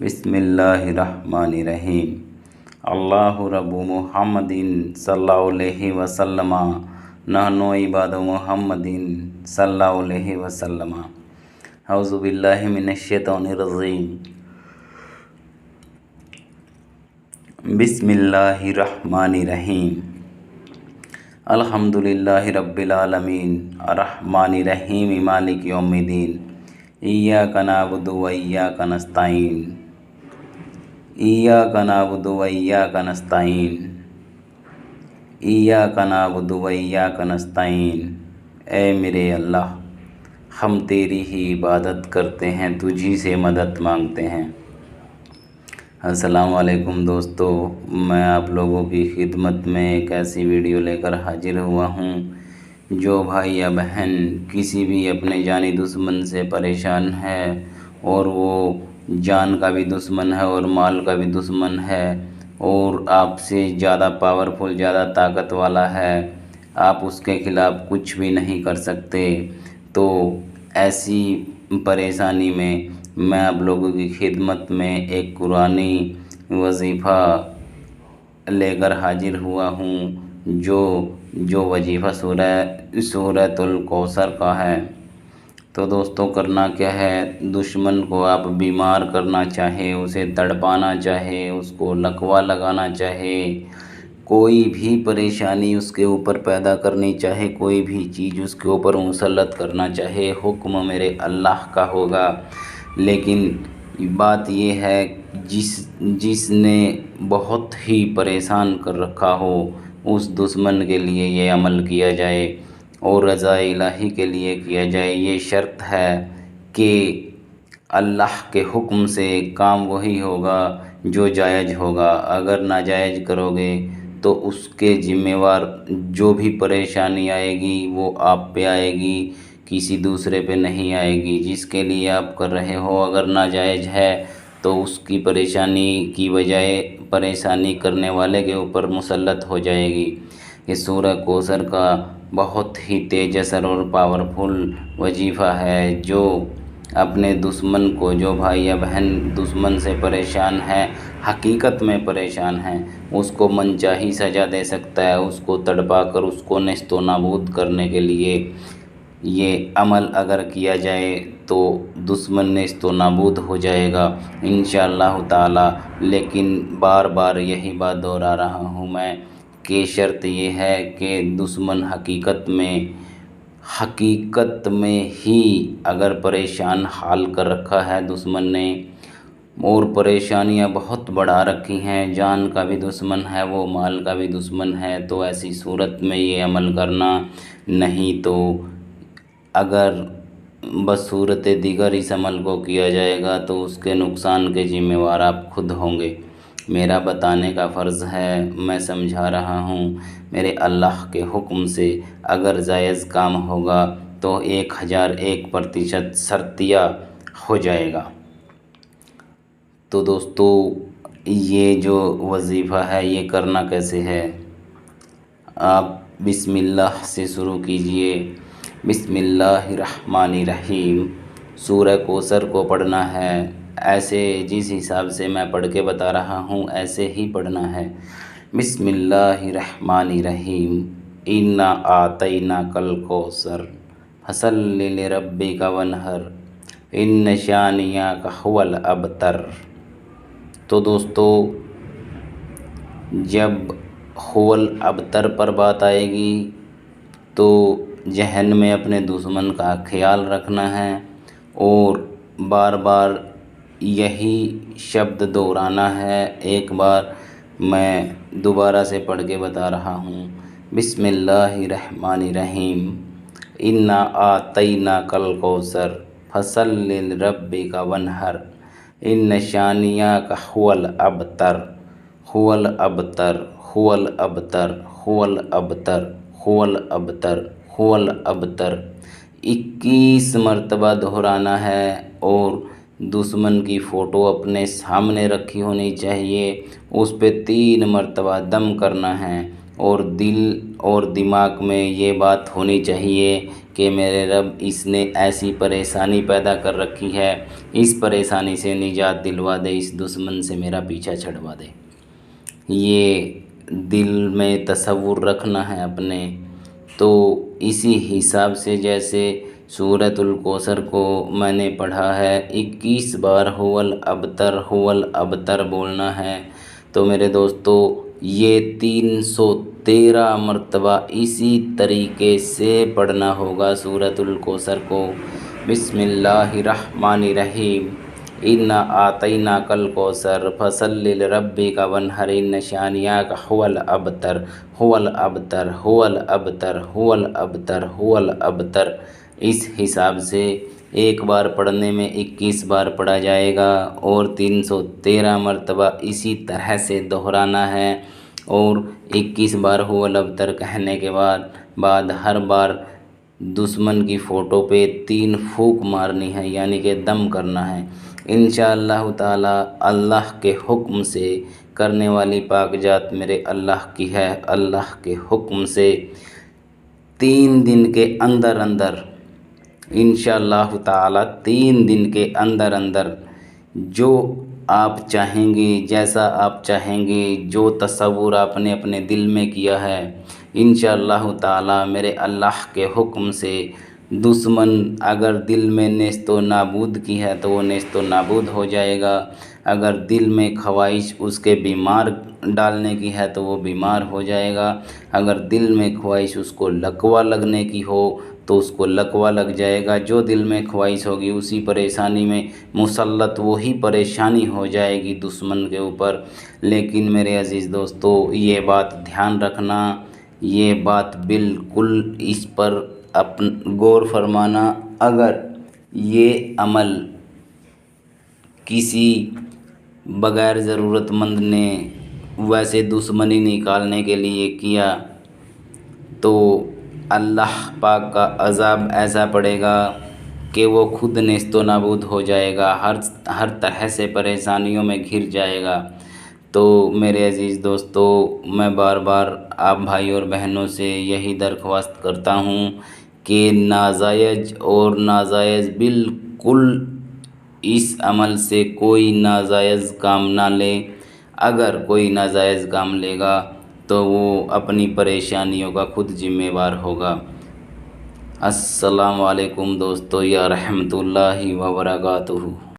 بسم اللہ الرحمن الرحیم۔ اللہ رب محمد صلی اللہ علیہ وسلم نحن عباد محمد صلی اللہ علیہ وسلم۔ اعوذ باللہ من الشیطان الرجیم۔ بسم اللہ الرحمن الرحیم۔ الحمدللہ رب العالمین الرحمن الرحیم مالک یوم الدین۔ ایاک نعبد و ایاک نستعین۔ ایاک نعبد و ایاک نستعین۔ ایاک نعبد و ایاک نستعین۔ اے میرے اللہ، ہم تیری ہی عبادت کرتے ہیں، تجھی سے مدد مانگتے ہیں۔ السلام علیکم دوستو، میں آپ لوگوں کی خدمت میں ایک ایسی ویڈیو لے کر حاضر ہوا ہوں جو بھائی یا بہن کسی بھی اپنے جانی دشمن سے پریشان ہے، اور وہ جان کا بھی دشمن ہے اور مال کا بھی دشمن ہے، اور آپ سے زیادہ پاورفل، زیادہ طاقت والا ہے، آپ اس کے خلاف کچھ بھی نہیں کر سکتے، تو ایسی پریشانی میں آپ لوگوں کی خدمت میں ایک قرآنی وظیفہ لے کر حاضر ہوا ہوں جو وظیفہ سورۃ الکوثر کا ہے۔ تو دوستو، کرنا کیا ہے، دشمن کو آپ بیمار کرنا چاہے، اسے تڑپانا چاہے، اس کو لقوہ لگانا چاہے، کوئی بھی پریشانی اس کے اوپر پیدا کرنی چاہے، کوئی بھی چیز اس کے اوپر مسلط کرنا چاہے، حکم میرے اللہ کا ہوگا۔ لیکن بات یہ ہے، جس نے بہت ہی پریشان کر رکھا ہو، اس دشمن کے لیے یہ عمل کیا جائے اور رضا الہی کے لیے کیا جائے۔ یہ شرط ہے کہ اللہ کے حکم سے کام وہی ہوگا جو جائز ہوگا۔ اگر ناجائز کرو گے تو اس کے ذمہ وار جو بھی پریشانی آئے گی وہ آپ پہ آئے گی، کسی دوسرے پہ نہیں آئے گی۔ جس کے لیے آپ کر رہے ہو اگر ناجائز ہے تو اس کی پریشانی کی بجائے پریشانی کرنے والے کے اوپر مسلط ہو جائے گی۔ یہ سورہ کوثر کا بہت ہی تیز اثر اور پاورفل وظیفہ ہے، جو اپنے دشمن کو، جو بھائی یا بہن دشمن سے پریشان ہے، حقیقت میں پریشان ہیں، اس کو من چاہی سزا دے سکتا ہے، اس کو تڑپا کر اس کو نیست و نابود کرنے کے لیے یہ عمل اگر کیا جائے تو دشمن نیست و نابود ہو جائے گا انشاءاللہ تعالی۔ لیکن بار بار یہی بات دہرا رہا ہوں میں کہ شرط یہ ہے کہ دشمن حقیقت میں ہی اگر پریشان حال کر رکھا ہے دشمن نے، اور پریشانیاں بہت بڑھا رکھی ہیں، جان کا بھی دشمن ہے وہ، مال کا بھی دشمن ہے، تو ایسی صورت میں یہ عمل کرنا نہیں، تو اگر بصورت دیگر اس عمل کو کیا جائے گا تو اس کے نقصان کے ذمہ وار آپ خود ہوں گے۔ میرا بتانے کا فرض ہے، میں سمجھا رہا ہوں، میرے اللہ کے حکم سے اگر جائز کام ہوگا تو 1001% شرطیہ ہو جائے گا۔ تو دوستو، یہ جو وظیفہ ہے یہ کرنا کیسے ہے، آپ بسم اللہ سے شروع کیجئے۔ بسم اللہ الرحمن الرحیم۔ سورہ کوثر کو پڑھنا ہے، ایسے جس حساب سے میں پڑھ کے بتا رہا ہوں ایسے ہی پڑھنا ہے۔ بسم اللہ الرحمن الرحیم۔ انا اعطیناک الکوثر فصل لربک وانحر ان شانئک ھو الابتر۔ تو دوستو، جب ھو الابتر پر بات آئے گی تو ذہن میں اپنے دشمن کا خیال رکھنا ہے اور بار بار یہی شبد دہرانا ہے۔ ایک بار میں دوبارہ سے پڑھ کے بتا رہا ہوں۔ بسم اللہ الرحمن الرحیم۔ انا اعطیناک الکوثر فصل لربک وانحر ان شانئک ھو الابتر۔ ھو الابتر، ھو الابتر، ھو الابتر، ھو الابتر، ھو الابتر 21 مرتبہ دہرانا ہے، اور دشمن کی فوٹو اپنے سامنے رکھی ہونی چاہیے، اس پہ 3 مرتبہ دم کرنا ہے، اور دل اور دماغ میں یہ بات ہونی چاہیے کہ میرے رب اس نے ایسی پریشانی پیدا کر رکھی ہے، اس پریشانی سے نجات دلوا دے، اس دشمن سے میرا پیچھا چھڑوا دے۔ یہ دل میں تصور رکھنا ہے اپنے۔ تو اسی حساب سے جیسے سورۃ الکوثر کو میں نے پڑھا ہے 21 بار هو الابتر بولنا ہے، تو میرے دوستو یہ 313 مرتبہ اسی طریقے سے پڑھنا ہوگا سورۃ الکوثر کو۔ بسم اللہ الرحمن الرحیم، انا اعطیناک الکوثر فصل لربک وانحر ان شانئک هو الابتر هو الابتر هو الابتر هو الابتر هو الابتر۔ اس حساب سے ایک بار پڑھنے میں 21 بار پڑھا جائے گا اور 313 مرتبہ اسی طرح سے دہرانا ہے، اور 21 بار هو الابتر کہنے کے بعد ہر بار دشمن کی فوٹو پہ 3 پھونک مارنی ہے، یعنی کہ دم کرنا ہے۔ انشاءاللہ تعالی اللہ کے حکم سے کرنے والی پاک ذات میرے اللہ کی ہے۔ اللہ کے حکم سے 3 دن کے اندر انشاءاللہ تعالی 3 دن کے اندر جو آپ چاہیں گے، جیسا آپ چاہیں گے، جو تصور آپ نے اپنے دل میں کیا ہے، انشاءاللہ تعالی میرے اللہ کے حکم سے دشمن اگر دل میں نیست و نابود کی ہے تو وہ نیست و نابود ہو جائے گا، اگر دل میں خواہش اس کے بیمار ڈالنے کی ہے تو وہ بیمار ہو جائے گا، اگر دل میں خواہش اس کو لقوہ لگنے کی ہو تو اس کو لقوہ لگ جائے گا۔ جو دل میں خواہش ہوگی اسی پریشانی میں مسلط وہی پریشانی ہو جائے گی دشمن کے اوپر۔ لیکن میرے عزیز دوستو یہ بات دھیان رکھنا، یہ بات بالکل اس پر غور فرمانا، اگر یہ عمل کسی بغیر ضرورت مند نے ویسے دشمنی نکالنے کے لیے کیا تو اللہ پاک کا عذاب ایسا پڑے گا کہ وہ خود نیست و نابود ہو جائے گا، ہر طرح سے پریشانیوں میں گھر جائے گا۔ تو میرے عزیز دوستو میں بار بار آپ بھائی اور بہنوں سے یہی درخواست کرتا ہوں کہ ناجائز بالکل اس عمل سے کوئی ناجائز کام نہ لے۔ اگر کوئی ناجائز کام لے گا تو وہ اپنی پریشانیوں کا خود ذمہ وار ہوگا۔ السلام علیکم دوستو، یا رحمت اللہ وبرکاتہ۔